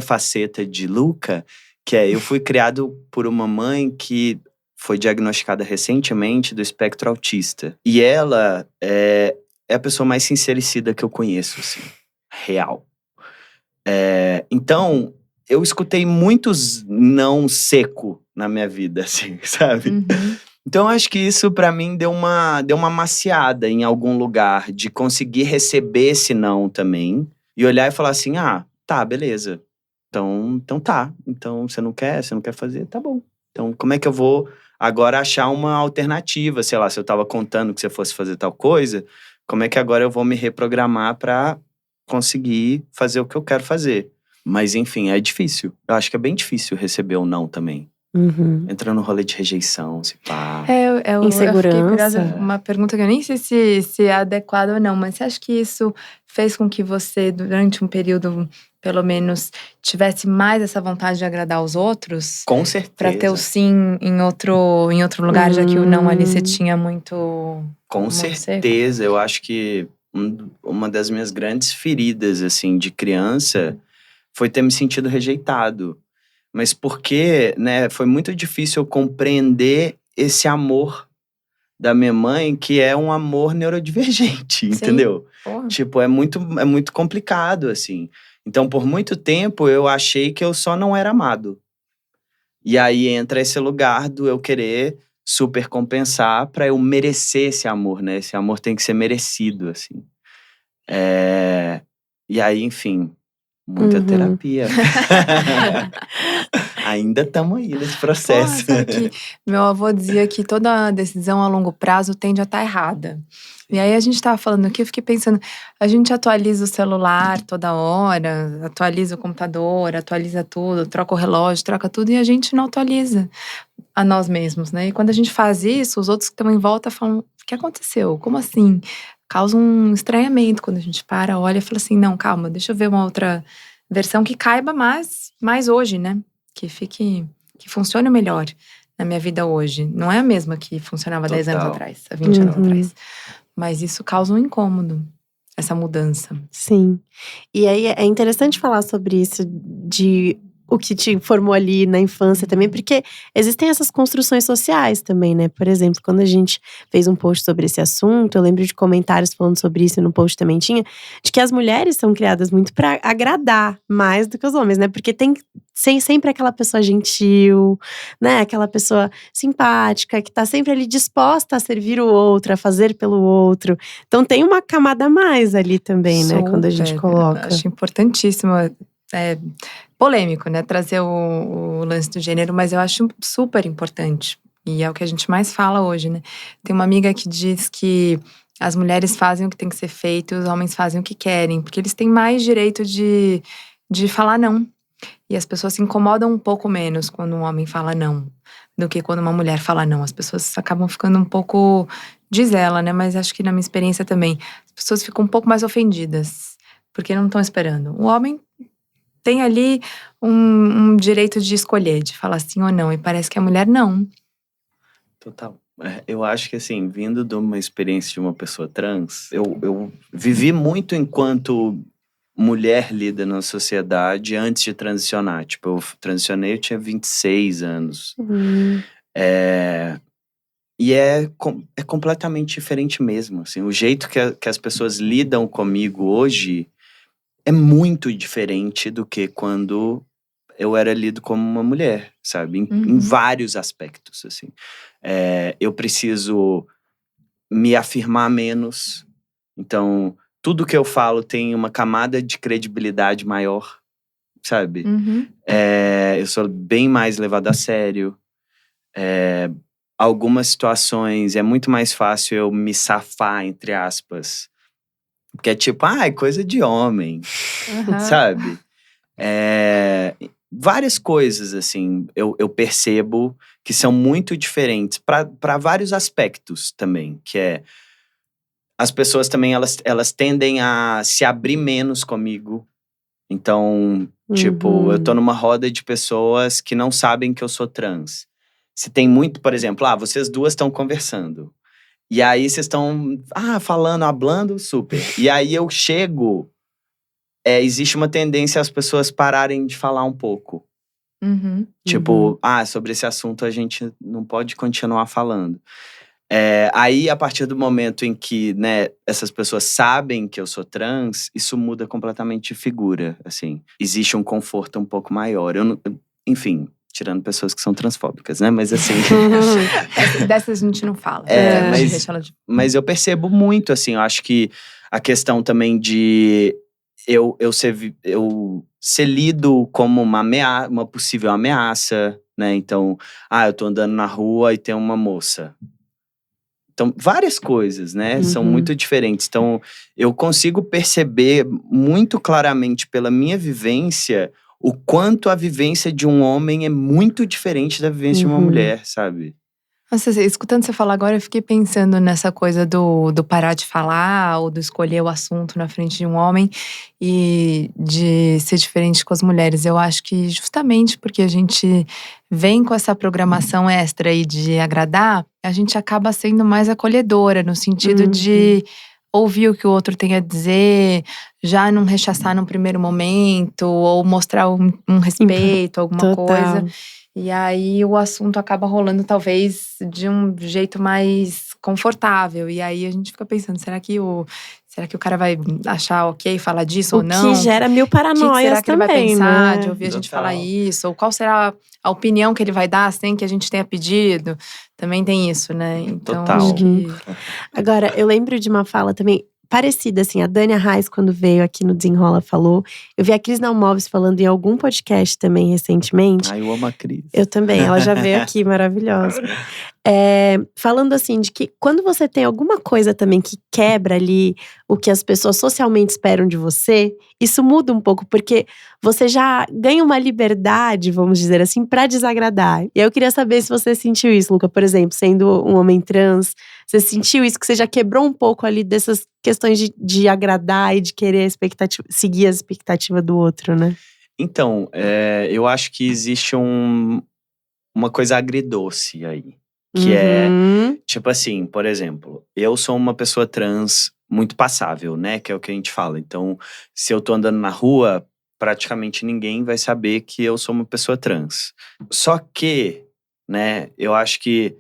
B: faceta de Luca, que eu fui criado por uma mãe que foi diagnosticada recentemente do espectro autista. E ela é a pessoa mais sincericida que eu conheço, assim, real. Então, eu escutei muitos não seco na minha vida, assim, sabe? Então, eu acho que isso, pra mim, deu uma maciada em algum lugar de conseguir receber esse não também. E olhar e falar assim, tá, beleza. Então tá. Então, você não quer fazer? Tá bom. Então, como é que eu vou agora achar uma alternativa? Sei lá, se eu tava contando que você fosse fazer tal coisa, como é que agora eu vou me reprogramar pra conseguir fazer o que eu quero fazer? Mas, enfim, é difícil. Eu acho que é bem difícil receber o não também. Entra no rolê de rejeição, se pá.
D: Insegurança.
A: Eu fiquei curiosa, uma pergunta que eu nem sei se é adequada ou não, mas você acha que isso fez com que você, durante um período, pelo menos, tivesse mais essa vontade de agradar os outros?
B: Com certeza.
A: Pra ter o sim em outro lugar, já que o não ali você tinha muito…
B: Com certeza, seco. Eu acho que uma das minhas grandes feridas, assim, de criança, foi ter me sentido rejeitado. Mas porque, né, foi muito difícil eu compreender esse amor da minha mãe, que é um amor neurodivergente, entendeu?
A: Porra.
B: Tipo, é muito complicado, assim. Então, por muito tempo, eu achei que eu só não era amado. E aí entra esse lugar do eu querer super compensar pra eu merecer esse amor, né? Esse amor tem que ser merecido, assim. E aí, enfim… Muita terapia. Ainda estamos aí nesse processo.
A: Sabe que meu avô dizia que toda decisão a longo prazo tende a estar errada. E aí a gente tava falando aqui, eu fiquei pensando, a gente atualiza o celular toda hora, atualiza o computador, atualiza tudo, troca o relógio, troca tudo, e a gente não atualiza a nós mesmos, né? E quando a gente faz isso, os outros que estão em volta falam, o que aconteceu? Como assim? Causa um estranhamento quando a gente para, olha e fala assim, não, calma, deixa eu ver uma outra versão que caiba mais hoje, né? Que funcione melhor na minha vida hoje. Não é a mesma que funcionava 10 anos atrás, há 20 anos atrás. Mas isso causa um incômodo, essa mudança.
D: Sim. E aí é interessante falar sobre isso, de o que te formou ali na infância também, porque existem essas construções sociais também, né? Por exemplo, quando a gente fez um post sobre esse assunto, eu lembro de comentários falando sobre isso, e no post também tinha, de que as mulheres são criadas muito pra agradar mais do que os homens, né? Porque tem sempre aquela pessoa gentil, né? Aquela pessoa simpática, que tá sempre ali disposta a servir o outro, a fazer pelo outro. Então tem uma camada a mais ali também, né? Quando a gente coloca.
A: Acho importantíssimo. Polêmico, né? Trazer o lance do gênero, mas eu acho super importante. E é o que a gente mais fala hoje, né? Tem uma amiga que diz que as mulheres fazem o que tem que ser feito e os homens fazem o que querem. Porque eles têm mais direito de falar não. E as pessoas se incomodam um pouco menos quando um homem fala não do que quando uma mulher fala não. As pessoas acabam ficando um pouco, diz ela, né? Mas acho que na minha experiência também, as pessoas ficam um pouco mais ofendidas, porque não estão esperando. O homem tem ali um direito de escolher, de falar sim ou não. E parece que a mulher não.
B: Total. Eu acho que, assim, vindo de uma experiência de uma pessoa trans, eu vivi muito enquanto mulher lida na sociedade antes de transicionar. Tipo, eu transicionei, eu tinha 26 anos. E é completamente diferente mesmo, assim. O jeito que as pessoas lidam comigo hoje é muito diferente do que quando eu era lido como uma mulher, sabe? Em vários aspectos, assim. Eu preciso me afirmar menos. Então, tudo que eu falo tem uma camada de credibilidade maior, sabe? Eu sou bem mais levado a sério. Algumas situações é muito mais fácil eu me safar, entre aspas. Porque é tipo, é coisa de homem, sabe? Várias coisas, assim, eu percebo que são muito diferentes para vários aspectos também, que é as pessoas também, elas tendem a se abrir menos comigo. Então, tipo, eu tô numa roda de pessoas que não sabem que eu sou trans. Se tem muito, por exemplo, vocês duas estão conversando. E aí vocês estão, falando, hablando, super. E aí eu chego, existe uma tendência as pessoas pararem de falar um pouco. Tipo, sobre esse assunto a gente não pode continuar falando. Aí, a partir do momento em que, né, essas pessoas sabem que eu sou trans, isso muda completamente de figura, assim. Existe um conforto um pouco maior. Enfim, tirando pessoas que são transfóbicas, né? Mas assim…
A: Dessas a gente não fala.
B: Mas eu percebo muito, assim. Eu acho que a questão também de eu ser lido como uma possível ameaça, né? Então, eu tô andando na rua e tem uma moça. Então, várias coisas, né? São muito diferentes. Então, eu consigo perceber muito claramente pela minha vivência o quanto a vivência de um homem é muito diferente da vivência de uma mulher, sabe?
A: Nossa, escutando você falar agora, eu fiquei pensando nessa coisa do parar de falar ou do escolher o assunto na frente de um homem e de ser diferente com as mulheres. Eu acho que justamente porque a gente vem com essa programação extra aí de agradar, a gente acaba sendo mais acolhedora, no sentido de ouvir o que o outro tem a dizer, já não rechaçar num primeiro momento, ou mostrar um respeito, alguma coisa. E aí o assunto acaba rolando talvez de um jeito mais confortável. E aí a gente fica pensando, será que o cara vai achar ok falar disso ou não?
D: O que gera mil paranoias também,
A: será que ele vai pensar,
D: né?
A: de ouvir a gente falar isso? Ou qual será a opinião que ele vai dar sem que a gente tenha pedido? Também tem isso, né? Então, acho que…
D: Agora, eu lembro de uma fala também parecida, assim, a Dani Arraes, quando veio aqui no Desenrola, falou. Eu vi a Cris Nalmoves falando em algum podcast também recentemente.
B: Eu amo a Cris.
D: Eu também, ela já veio aqui, maravilhosa. Falando assim, de que quando você tem alguma coisa também que quebra ali o que as pessoas socialmente esperam de você, isso muda um pouco, porque você já ganha uma liberdade, vamos dizer assim, pra desagradar. E aí eu queria saber se você sentiu isso, Luca, por exemplo, sendo um homem trans, você sentiu isso, que você já quebrou um pouco ali dessas questões de agradar e de querer seguir a expectativa do outro, né?
B: Então, eu acho que existe uma coisa agridoce aí. Que é, tipo assim, por exemplo, eu sou uma pessoa trans muito passável, né? Que é o que a gente fala. Então, se eu tô andando na rua, praticamente ninguém vai saber que eu sou uma pessoa trans. Só que, né, eu acho que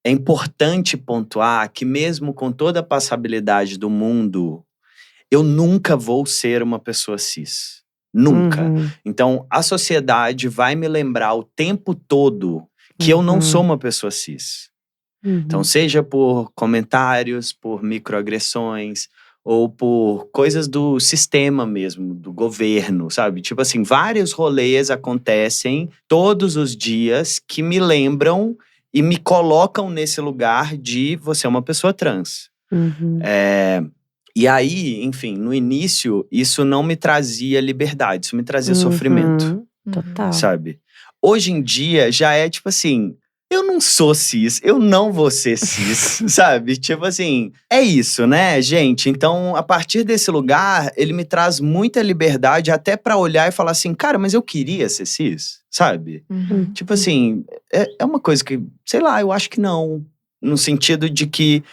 B: é importante pontuar que mesmo com toda a passabilidade do mundo, eu nunca vou ser uma pessoa cis. Nunca. Então, a sociedade vai me lembrar o tempo todo que eu não sou uma pessoa cis. Então, seja por comentários, por microagressões, ou por coisas do sistema mesmo, do governo, sabe? Tipo assim, vários rolês acontecem todos os dias que me lembram e me colocam nesse lugar de você é uma pessoa trans. E aí, enfim, no início, isso não me trazia liberdade, isso me trazia sofrimento,
D: Total.
B: sabe? Hoje em dia, já é tipo assim, eu não sou cis, eu não vou ser cis, sabe? Tipo assim, é isso, né, gente? Então, a partir desse lugar, ele me traz muita liberdade até pra olhar e falar assim, cara, mas eu queria ser cis, sabe? Tipo assim, é uma coisa que, sei lá, eu acho que não. No sentido de que,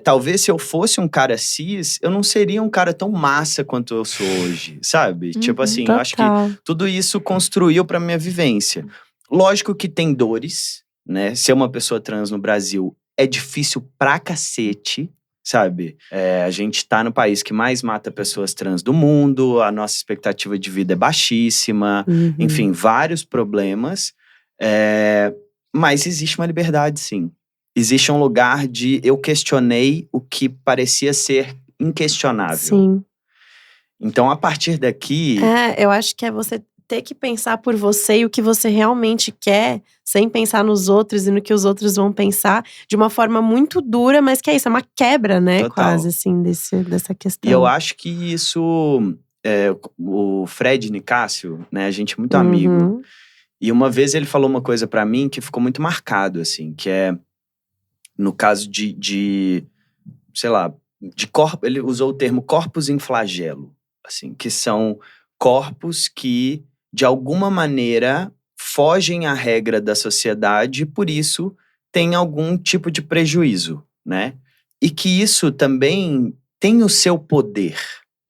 B: talvez se eu fosse um cara cis, eu não seria um cara tão massa quanto eu sou hoje, sabe? Tipo assim, eu acho que tudo isso construiu pra minha vivência. Lógico que tem dores, né? Ser uma pessoa trans no Brasil é difícil pra cacete, sabe? A gente tá no país que mais mata pessoas trans do mundo, a nossa expectativa de vida é baixíssima, enfim, vários problemas. Mas existe uma liberdade, sim. Existe um lugar de eu questionei o que parecia ser inquestionável.
D: Sim.
B: Então, a partir daqui…
D: Eu acho que é você ter que pensar por você e o que você realmente quer, sem pensar nos outros e no que os outros vão pensar, de uma forma muito dura, mas que é isso, é uma quebra, né?
B: Total.
D: Quase, assim, dessa questão.
B: E eu acho que isso… o Fred Nicásio, né? A gente é muito amigo. E uma vez ele falou uma coisa pra mim que ficou muito marcado, assim, que é… No caso sei lá, de corpo, ele usou o termo corpos em flagelo, assim, que são corpos que, de alguma maneira, fogem à regra da sociedade e, por isso, têm algum tipo de prejuízo, né? E que isso também tem o seu poder,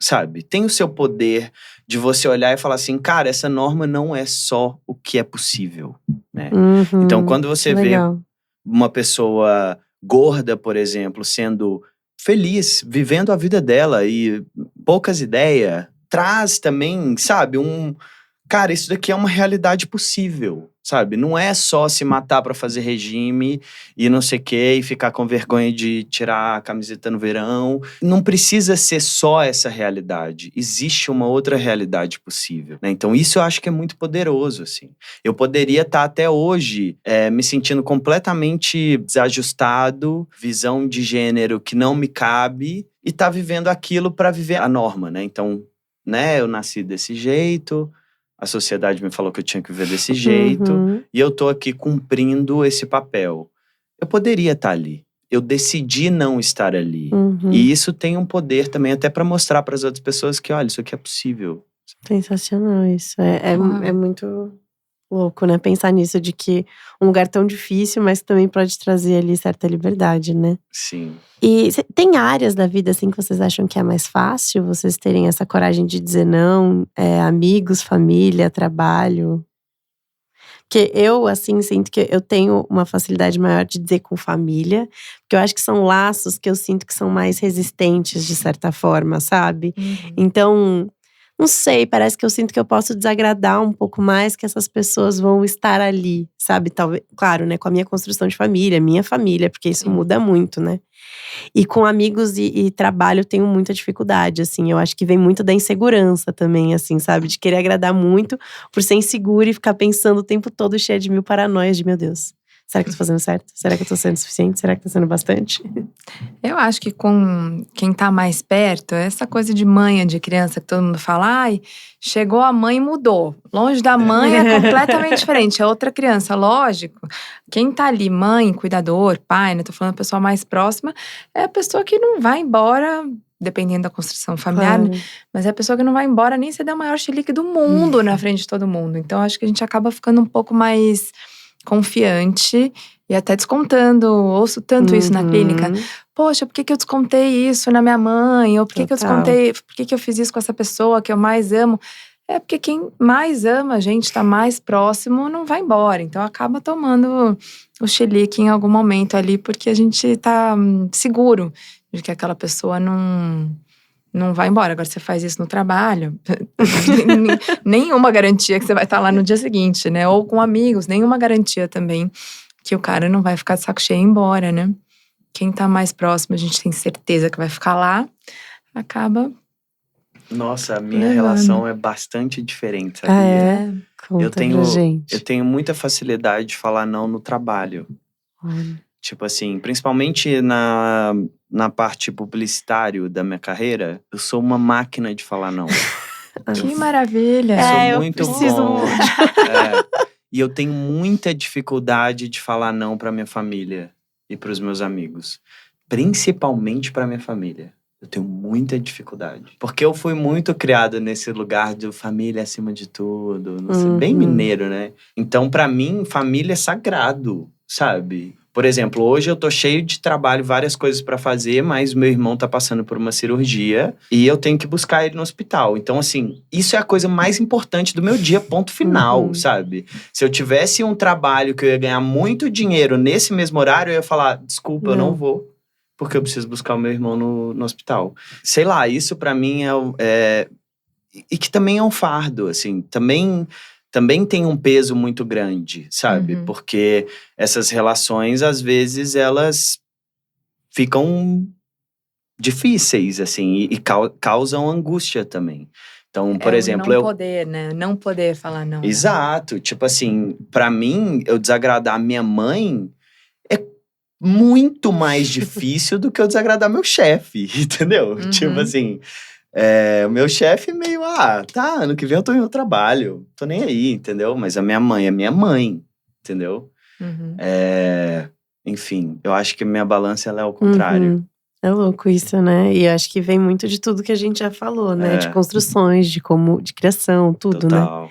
B: sabe? Tem o seu poder de você olhar e falar assim, cara, essa norma não é só o que é possível, né? Então, quando você vê uma pessoa gorda, por exemplo, sendo feliz, vivendo a vida dela e poucas ideias, traz também, sabe, cara, isso daqui é uma realidade possível, sabe? Não é só se matar pra fazer regime e não sei o quê, e ficar com vergonha de tirar a camiseta no verão. Não precisa ser só essa realidade. Existe uma outra realidade possível, né? Então isso eu acho que é muito poderoso, assim. Eu poderia estar até hoje me sentindo completamente desajustado, visão de gênero que não me cabe, e tá vivendo aquilo pra viver a norma, né? Então, né, eu nasci desse jeito… A sociedade me falou que eu tinha que viver desse jeito. E eu tô aqui cumprindo esse papel. Eu poderia estar ali. Eu decidi não estar ali. E isso tem um poder também até pra mostrar pras outras pessoas que, olha, isso aqui é possível.
D: Sensacional isso. É muito louco, né? Pensar nisso, de que um lugar tão difícil, mas também pode trazer ali certa liberdade, né?
B: Sim.
D: E tem áreas da vida, assim, que vocês acham que é mais fácil? Vocês terem essa coragem de dizer não? Amigos, família, trabalho? Porque eu, assim, sinto que eu tenho uma facilidade maior de dizer com família. Porque eu acho que são laços que eu sinto que são mais resistentes, de certa forma, sabe? Então… Não sei, parece que eu sinto que eu posso desagradar um pouco mais, que essas pessoas vão estar ali, sabe? Talvez, claro, né, com a minha construção de família, minha família, porque isso muda muito, né? E com amigos e trabalho eu tenho muita dificuldade, assim. Eu acho que vem muito da insegurança também, assim, sabe? De querer agradar muito por ser insegura e ficar pensando o tempo todo cheia de mil paranoias de, meu Deus, será que eu tô fazendo certo? Será que eu tô sendo suficiente? Será que tá sendo bastante?
A: Eu acho que com quem tá mais perto, essa coisa de mãe, de criança, que todo mundo fala, ai, chegou a mãe e mudou. Longe da mãe é completamente diferente, é outra criança, lógico. Quem tá ali, mãe, cuidador, pai, né, tô falando a pessoa mais próxima, é a pessoa que não vai embora, dependendo da construção familiar,
D: Claro.
A: mas é a pessoa que não vai embora nem se der o maior chilique do mundo na frente de todo mundo. Então, acho que a gente acaba ficando um pouco mais confiante e até descontando. Ouço tanto isso na clínica. Poxa, por que eu descontei isso na minha mãe? Ou por que eu descontei… Por que eu fiz isso com essa pessoa que eu mais amo? É porque quem mais ama a gente, tá mais próximo, não vai embora. Então acaba tomando o chilique em algum momento ali, porque a gente tá seguro de que aquela pessoa não vai embora. Agora, você faz isso no trabalho, nenhuma garantia que você vai estar lá no dia seguinte, né? Ou com amigos, nenhuma garantia também que o cara não vai ficar de saco cheio e ir embora, né? Quem tá mais próximo, a gente tem certeza que vai ficar lá, acaba…
B: Nossa, a minha relação é bastante diferente,
D: Conta
B: sabia?
D: pra gente.
B: Eu tenho muita facilidade de falar não no trabalho.
D: Olha.
B: Tipo assim, principalmente na parte publicitário da minha carreira, eu sou uma máquina de falar não.
A: Que maravilha!
B: Eu sou
D: eu
B: muito
D: preciso
B: bom.
D: muito.
B: E eu tenho muita dificuldade de falar não pra minha família e pros meus amigos. Principalmente pra minha família. Eu tenho muita dificuldade. Porque eu fui muito criado nesse lugar de família acima de tudo. Não sei, bem mineiro, né? Então, pra mim, família é sagrado, sabe? Por exemplo, hoje eu tô cheio de trabalho, várias coisas pra fazer, mas meu irmão tá passando por uma cirurgia e eu tenho que buscar ele no hospital. Então, assim, isso é a coisa mais importante do meu dia, ponto final, sabe? Se eu tivesse um trabalho que eu ia ganhar muito dinheiro nesse mesmo horário, eu ia falar, desculpa, eu não vou, porque eu preciso buscar o meu irmão no hospital. Sei lá, isso pra mim e que também é um fardo, assim, também tem um peso muito grande, sabe?
A: Uhum.
B: Porque essas relações, às vezes, elas ficam difíceis, assim, e causam angústia também. Então, por exemplo,
A: não poder, né? Não poder falar não.
B: Exato. Tipo assim, pra mim, eu desagradar minha mãe é muito mais difícil do que eu desagradar meu chefe, entendeu?
A: Uhum.
B: Tipo assim, o meu chefe meio, tá, ano que vem eu tô em outro trabalho, tô nem aí, entendeu? Mas a minha mãe é minha mãe, entendeu?
A: Uhum.
B: Enfim, eu acho que minha balança ela é ao contrário.
D: É louco isso, né? E eu acho que vem muito de tudo que a gente já falou, né? De construções, de criação, tudo,
B: Total.
D: né?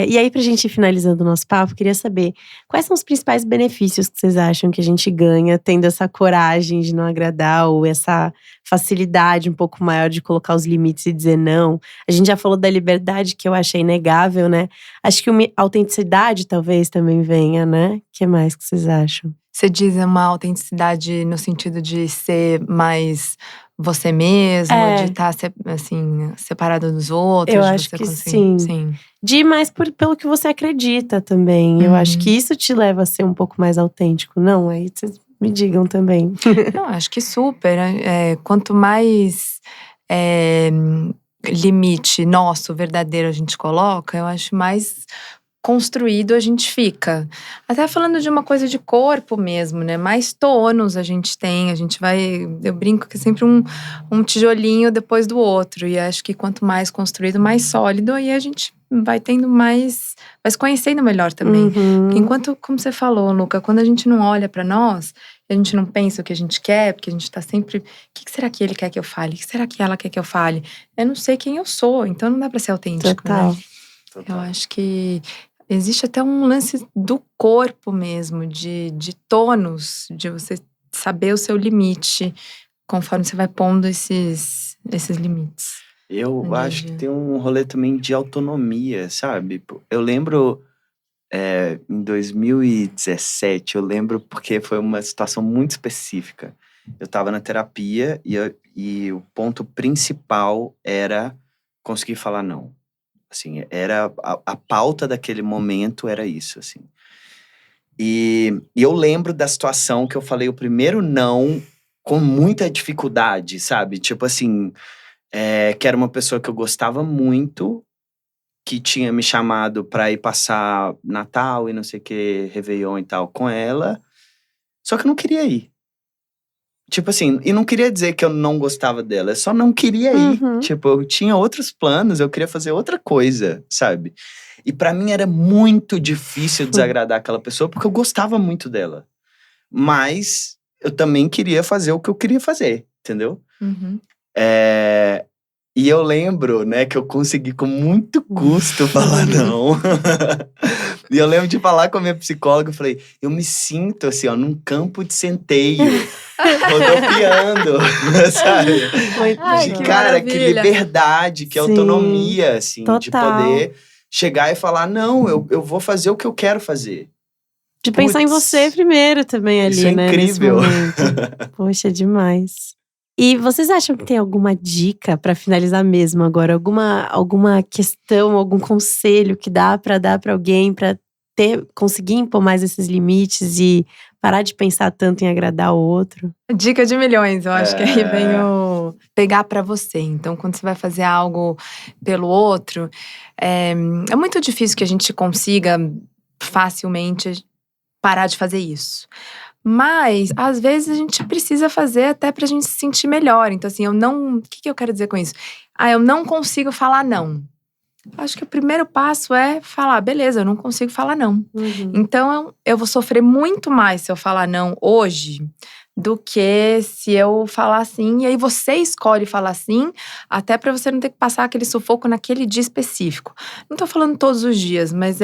D: E aí, pra gente ir finalizando o nosso papo, queria saber quais são os principais benefícios que vocês acham que a gente ganha tendo essa coragem de não agradar ou essa facilidade um pouco maior de colocar os limites e dizer não. A gente já falou da liberdade, que eu achei inegável, né? Acho que a autenticidade talvez também venha, né? O que mais que vocês acham?
A: Você diz uma autenticidade no sentido de ser mais você mesmo, de estar assim, separado dos outros?
D: Eu
A: de
D: acho
A: você
D: que
A: conseguir...
D: sim. De ir mais pelo que você acredita também. Eu acho que isso te leva a ser um pouco mais autêntico. Não, aí vocês me digam também.
A: Não, acho que super. Quanto mais limite nosso, verdadeiro, a gente coloca, eu acho mais construído a gente fica. Até falando de uma coisa de corpo mesmo, né? Mais tônus a gente tem, a gente vai… Eu brinco que é sempre um tijolinho depois do outro. E acho que quanto mais construído, mais sólido, aí a gente vai tendo mais… vai se conhecendo melhor também. Porque enquanto, como você falou, Luca, quando a gente não olha pra nós, a gente não pensa o que a gente quer, porque a gente tá sempre… O que será que ele quer que eu fale? O que será que ela quer que eu fale? Eu não sei quem eu sou, então não dá pra ser autêntico,
D: Total.
A: né? Eu acho que existe até um lance do corpo mesmo, de tônus, de você saber o seu limite, conforme você vai pondo esses limites.
B: Eu acho que tem um rolê também de autonomia, sabe? Eu lembro, em 2017, eu lembro porque foi uma situação muito específica. Eu tava na terapia e o ponto principal era conseguir falar não. Assim, era a pauta daquele momento era isso, assim. E eu lembro da situação que eu falei o primeiro não com muita dificuldade, sabe? Tipo assim, que era uma pessoa que eu gostava muito, que tinha me chamado pra ir passar Natal e não sei o que, Réveillon e tal com ela. Só que eu não queria ir. Tipo assim, e não queria dizer que eu não gostava dela, eu só não queria ir. Tipo, eu tinha outros planos, eu queria fazer outra coisa, sabe? E pra mim era muito difícil desagradar aquela pessoa, porque eu gostava muito dela. Mas eu também queria fazer o que eu queria fazer, entendeu? E eu lembro, né, que eu consegui com muito custo falar não. E eu lembro de falar com a minha psicóloga, eu falei, eu me sinto assim, ó, num campo de centeio, rodopiando, sabe? Cara, que liberdade, que autonomia, assim,
D: total.
B: de poder chegar e falar, não, eu vou fazer o que eu quero fazer.
D: De pensar em você primeiro também ali,
B: isso é
D: né?
B: incrível.
D: Nesse momento. Poxa, demais. E vocês acham que tem alguma dica pra finalizar mesmo agora? Alguma questão, algum conselho que dá pra dar pra alguém pra conseguir impor mais esses limites e parar de pensar tanto em agradar o outro?
A: Dica de milhões, eu acho que aí vem o pegar pra você. Então, quando você vai fazer algo pelo outro, é muito difícil que a gente consiga facilmente parar de fazer isso. Mas, às vezes, a gente precisa fazer até pra gente se sentir melhor. Então, assim, o que eu quero dizer com isso? Eu não consigo falar não. Acho que o primeiro passo é falar, beleza, eu não consigo falar não. Então, eu vou sofrer muito mais se eu falar não hoje do que se eu falar sim. E aí você escolhe falar sim, até pra você não ter que passar aquele sufoco naquele dia específico. Não tô falando todos os dias, mas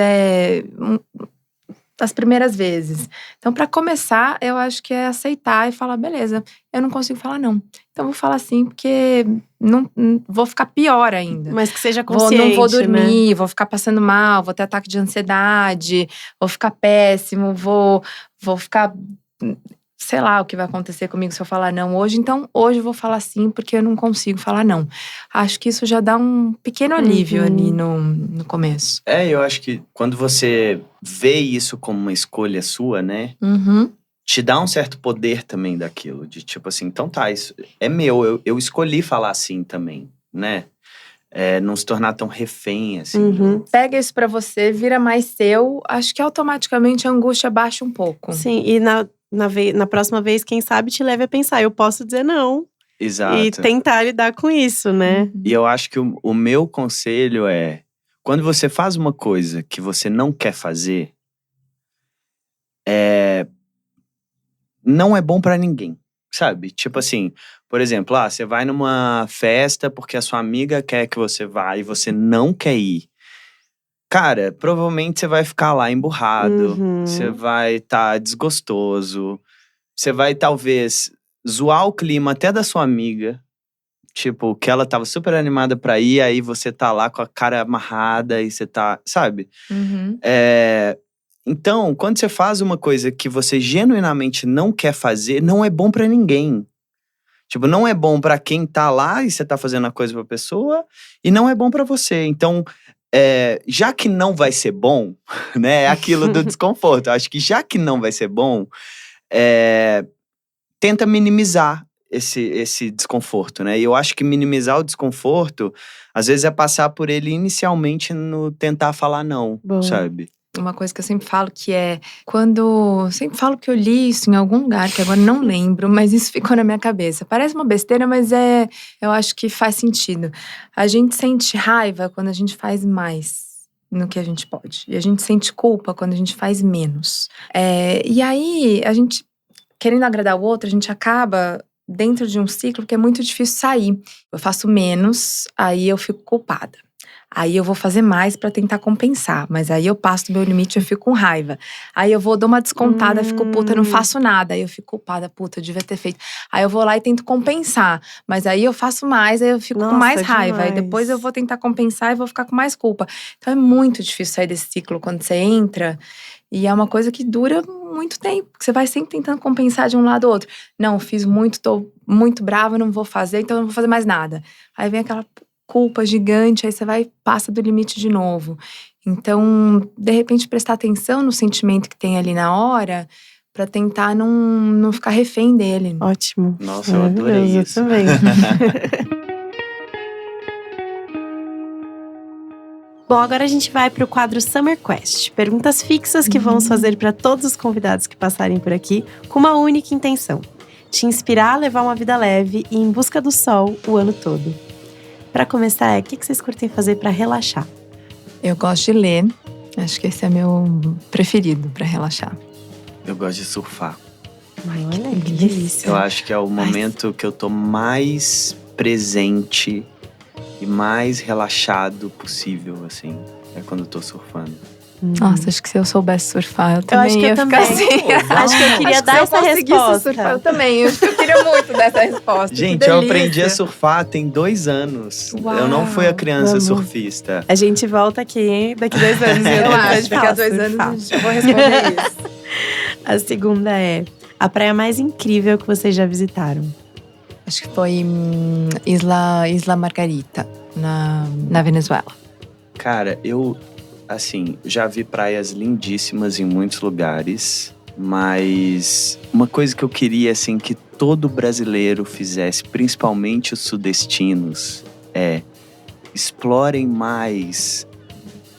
A: as primeiras vezes. Então, pra começar, eu acho que é aceitar e falar, beleza, eu não consigo falar não. Então, vou falar sim, porque não vou ficar pior ainda.
D: Mas que seja consciente,
A: não vou dormir,
D: né?
A: vou ficar passando mal, vou ter ataque de ansiedade, vou ficar péssimo, vou ficar… Sei lá o que vai acontecer comigo se eu falar não hoje. Então, hoje eu vou falar sim, porque eu não consigo falar não. Acho que isso já dá um pequeno alívio ali no começo.
B: Eu acho que quando você vê isso como uma escolha sua, né? Te dá um certo poder também daquilo. De tipo assim, então tá, isso é meu. Eu escolhi falar sim também, né? Não se tornar tão refém, assim.
A: Pega isso pra você, vira mais seu. Acho que automaticamente a angústia baixa um pouco.
D: Sim, e na próxima vez, quem sabe, te leve a pensar, eu posso dizer não.
B: Exato.
D: E tentar lidar com isso, né?
B: E eu acho que o meu conselho é… Quando você faz uma coisa que você não quer fazer… Não é bom pra ninguém, sabe? Tipo assim, por exemplo, você vai numa festa porque a sua amiga quer que você vá e você não quer ir. Cara, provavelmente você vai ficar lá emburrado, você vai estar desgostoso, você vai talvez zoar o clima até da sua amiga. Tipo, que ela tava super animada pra ir, aí você tá lá com a cara amarrada e você tá, sabe? Então, quando você faz uma coisa que você genuinamente não quer fazer, não é bom pra ninguém. Tipo, não é bom pra quem tá lá e você tá fazendo a coisa pra pessoa, e não é bom pra você. Então, já que não vai ser bom, né? É aquilo do desconforto. Acho que já que não vai ser bom, tenta minimizar esse desconforto, né? E eu acho que minimizar o desconforto, às vezes é passar por ele inicialmente no tentar falar não, sabe?
A: Uma coisa que eu sempre falo que sempre falo que eu li isso em algum lugar, que agora não lembro, mas isso ficou na minha cabeça. Parece uma besteira, mas eu acho que faz sentido. A gente sente raiva quando a gente faz mais no que a gente pode. E a gente sente culpa quando a gente faz menos. E aí, a gente, querendo agradar o outro, a gente acaba dentro de um ciclo que é muito difícil sair. Eu faço menos, aí eu fico culpada. Aí eu vou fazer mais pra tentar compensar. Mas aí eu passo do meu limite e eu fico com raiva. Aí eu dou uma descontada, fico puta, não faço nada. Aí eu fico culpada, puta, eu devia ter feito. Aí eu vou lá e tento compensar. Mas aí eu faço mais, aí eu fico com mais raiva. Aí depois eu vou tentar compensar e vou ficar com mais culpa. Então é muito difícil sair desse ciclo quando você entra. E é uma coisa que dura muito tempo. Você vai sempre tentando compensar de um lado ou outro. Não, fiz muito, tô muito brava, não vou fazer, então não vou fazer mais nada. Aí vem aquela culpa gigante, aí você passa do limite de novo. Então, de repente, prestar atenção no sentimento que tem ali na hora, pra tentar não ficar refém dele.
D: Ótimo.
B: Nossa, eu adorei isso.
D: Eu também. Bom, agora a gente vai pro quadro Summer Quest. Perguntas fixas que vamos fazer para todos os convidados que passarem por aqui, com uma única intenção: te inspirar a levar uma vida leve e em busca do sol o ano todo. Para começar, o que vocês curtem fazer para relaxar?
A: Eu gosto de ler. Acho que esse é meu preferido para relaxar.
B: Eu gosto de surfar.
D: Olha, que delícia.
B: Eu acho que é o momento que eu tô mais presente e mais relaxado possível, assim. É quando eu tô surfando.
A: Nossa, acho que se eu soubesse surfar, eu também
D: acho que
A: ia
D: eu
A: ficar
D: também.
A: assim.
D: Acho que eu queria dar essa resposta.
A: Surfar, eu também. Acho que eu queria muito dessa resposta.
B: Gente, eu aprendi a surfar tem 2 anos.
A: Uau,
B: eu não fui a criança
D: vamos.
B: surfista.
D: A gente volta aqui, hein? Daqui 2 anos.
A: Eu acho que daqui a 2 anos eu vou responder isso.
D: A segunda é: a praia mais incrível que vocês já visitaram?
A: Acho que foi Isla Margarita, na Venezuela.
B: Cara, eu, assim, já vi praias lindíssimas em muitos lugares, mas uma coisa que eu queria, assim, que todo brasileiro fizesse, principalmente os sudestinos, é explorem mais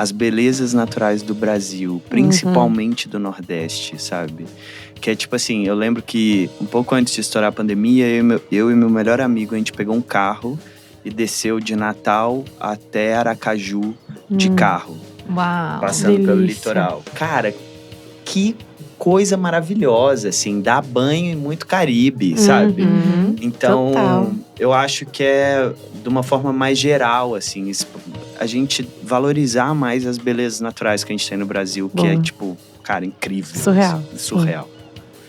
B: as belezas naturais do Brasil, principalmente do Nordeste, sabe? Que é tipo assim, eu lembro que um pouco antes de estourar a pandemia, eu e meu melhor amigo, a gente pegou um carro e desceu de Natal até Aracaju de carro,
A: Uau.
B: passando pelo
D: delícia.
B: litoral. Cara, que coisa maravilhosa, assim, dá banho em muito Caribe, sabe? Então,
D: Total.
B: eu acho que é de uma forma mais geral, assim, a gente valorizar mais as belezas naturais que a gente tem no Brasil, que é, tipo, cara, incrível.
D: Surreal.
B: Assim, surreal.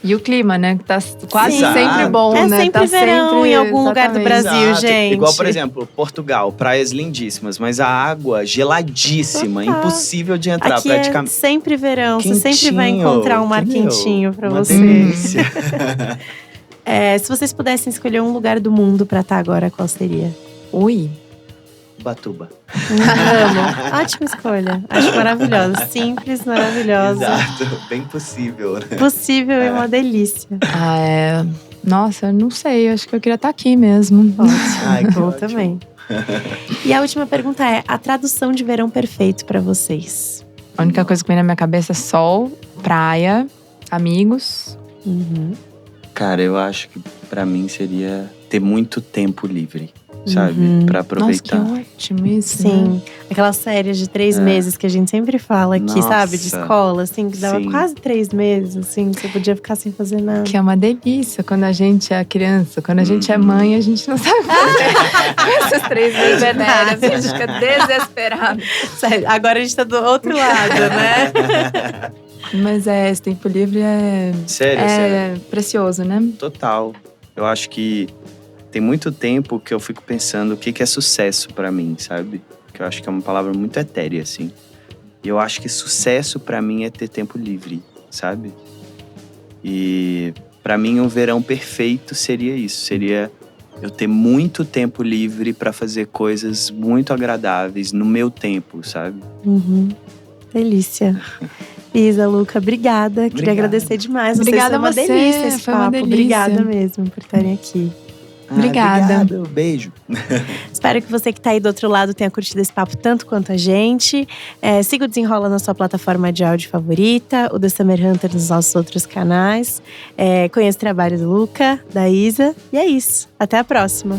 A: E o clima, né? Que tá quase
B: Sim.
A: sempre bom,
D: É
A: né?
D: sempre
A: Tá
D: verão em algum lugar do
A: exatamente.
D: Brasil,
B: Exato.
D: gente.
B: Igual, por exemplo, Portugal, praias lindíssimas, mas a água geladíssima,
D: Total.
B: impossível de entrar
D: Aqui é
B: praticamente.
D: sempre verão, você sempre vai
B: Quentinho,
D: encontrar um mar
B: entendeu?
D: quentinho pra
B: Uma
D: você.
B: delícia.
D: Se vocês pudessem escolher um lugar do mundo pra estar agora, qual seria?
A: Ui.
B: Batuba.
D: Amo. Ótima escolha. Acho maravilhosa. Simples, maravilhosa.
B: Exato, bem possível, né?
D: Possível e uma delícia.
A: Nossa, eu não sei. Acho que eu queria estar aqui mesmo.
D: Ótimo.
B: Ai, que
D: Eu
B: ótimo.
D: também. E a última pergunta é: a tradução de verão perfeito pra vocês?
A: A única coisa que vem na minha cabeça é sol, praia, amigos.
B: Cara, eu acho que pra mim seria ter muito tempo livre, sabe? Pra aproveitar.
A: Nossa, que ótimo isso,
D: Sim.
A: né?
D: Aquelas férias de 3 meses que a gente sempre fala aqui,
B: Nossa.
D: sabe? De escola, assim, que dava
B: Sim.
D: quase 3 meses, assim, que você podia ficar sem fazer nada.
A: Que é uma delícia quando a gente é criança. Quando a gente é mãe, a gente não sabe fazer com esses 3 meses venéreas. A gente fica desesperado.
D: Sério, agora a gente tá do outro lado, né?
A: Mas esse tempo livre
B: Sério,
A: é precioso, né?
B: Total. Eu acho que tem muito tempo que eu fico pensando o que é sucesso pra mim, sabe? Que eu acho que é uma palavra muito etérea, assim. E eu acho que sucesso pra mim é ter tempo livre, sabe? E pra mim um verão perfeito seria isso. Seria eu ter muito tempo livre pra fazer coisas muito agradáveis no meu tempo, sabe?
D: Delícia. Isa, Luca, obrigada. Queria agradecer demais.
A: Obrigada
D: Foi uma
A: a você,
D: delícia esse
A: foi uma
D: papo.
A: delícia.
D: Obrigada mesmo por estarem aqui.
A: Obrigada.
B: Obrigado, beijo.
D: Espero que você que tá aí do outro lado tenha curtido esse papo tanto quanto a gente. Siga o Desenrola na sua plataforma de áudio favorita, o The Summer Hunter nos nossos outros canais. Conheça o trabalho do Luca, da Isa. E é isso. Até a próxima.